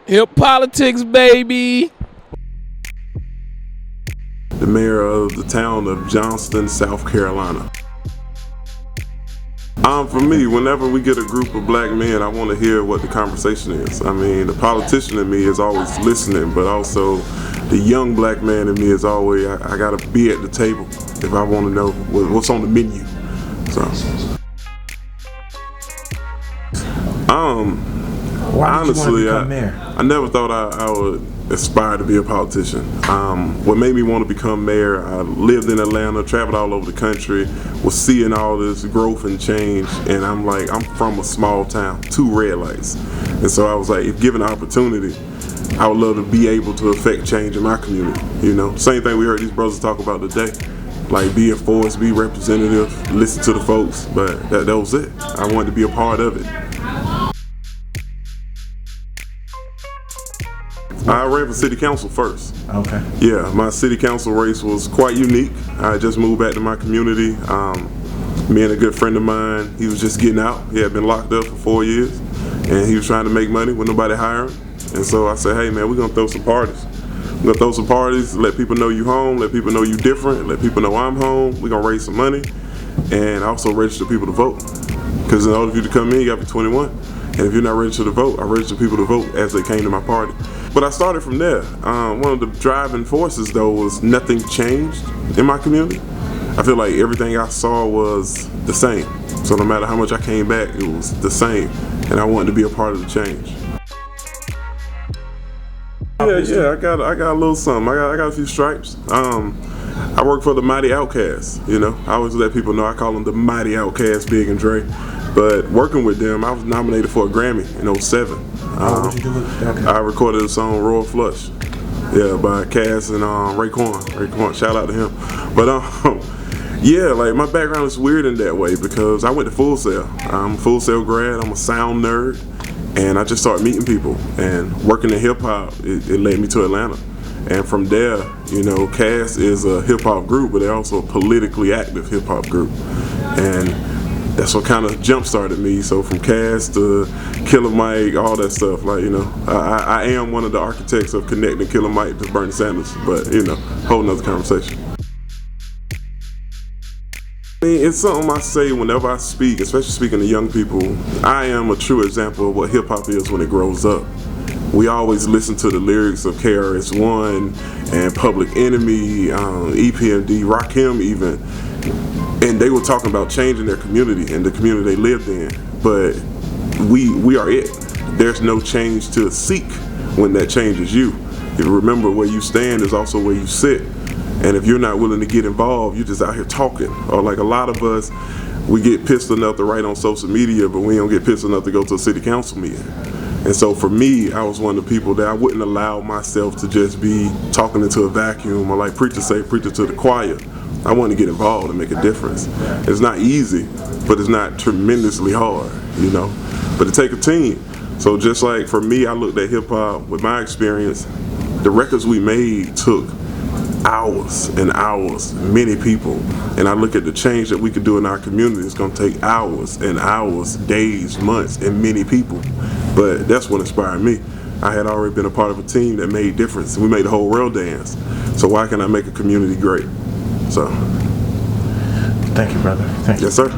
Hip politics, baby. The mayor of the town of Johnston, South Carolina. For me, whenever we get a group of black men, I want to hear what the conversation is. I mean, the politician in me is always listening, but also the young black man in me is always, I gotta be at the table if I want to know what's on the menu. So, Why did honestly, you want to become mayor? I never thought I would aspire to be a politician. What made me want to become mayor, I lived in Atlanta, traveled all over the country, was seeing all this growth and change, and I'm from a small town, 2 red lights. And so I was like, if given the opportunity, I would love to be able to affect change in my community. You know, same thing we heard these brothers talk about today. Like, be a force, be representative, listen to the folks, but that was it. I wanted to be a part of it. I ran for city council first. Okay. Yeah, my city council race was quite unique. I just moved back to my community. Me and a good friend of mine, he was just getting out. He had been locked up for 4 years, and he was trying to make money with nobody hiring. And so I said, hey man, we're gonna throw some parties. We're gonna throw some parties, let people know you home, let people know you different, let people know I'm home. We're gonna raise some money, and also register people to vote. Because in order for you to come in, you gotta be 21. And if you're not registered to vote, I register people to vote as they came to my party. But I started from there. One of the driving forces though was nothing changed in my community. I feel like everything I saw was the same. So no matter how much I came back, it was the same. And I wanted to be a part of the change. Yeah, I got a little something. I got a few stripes. I work for the mighty Outkast, you know. I always let people know I call them the mighty Outkast, Big and Dre. But working with them, I was nominated for a Grammy in '07. What did you do with that? I recorded a song, Royal Flush, yeah, by Cass and Raekwon. Shout out to him. But yeah, like my background is weird in that way because I went to Full Sail. I'm a Full Sail grad. I'm a sound nerd, and I just started meeting people and working in hip hop. It led me to Atlanta, and from there, you know, Cass is a hip hop group, but they're also a politically active hip hop group, and that's what kind of jump started me. So from Cass to Killer Mike, all that stuff, like, you know, I am one of the architects of connecting Killer Mike to Bernie Sanders, but, you know, whole nother conversation. I mean, it's something I say whenever I speak, especially speaking to young people. I am a true example of what hip hop is when it grows up. We always listen to the lyrics of KRS-One and Public Enemy, EPMD, Rakim even. And they were talking about changing their community and the community they lived in. But we are it. There's no change to seek when that change is you. You remember, where you stand is also where you sit. And if you're not willing to get involved, you're just out here talking. Or like a lot of us, we get pissed enough to write on social media, but we don't get pissed enough to go to a city council meeting. And so for me, I was one of the people that I wouldn't allow myself to just be talking into a vacuum, or like preachers say, preaching to the choir. I want to get involved and make a difference. It's not easy, but it's not tremendously hard, you know. But it takes a team. So just like for me, I looked at hip hop with my experience. The records we made took hours and hours, many people. And I look at the change that we could do in our community. It's going to take hours and hours, days, months, and many people. But that's what inspired me. I had already been a part of a team that made difference. We made the whole world dance. So why can't I make a community great? So, thank you, brother. Thank you. Yes, sir.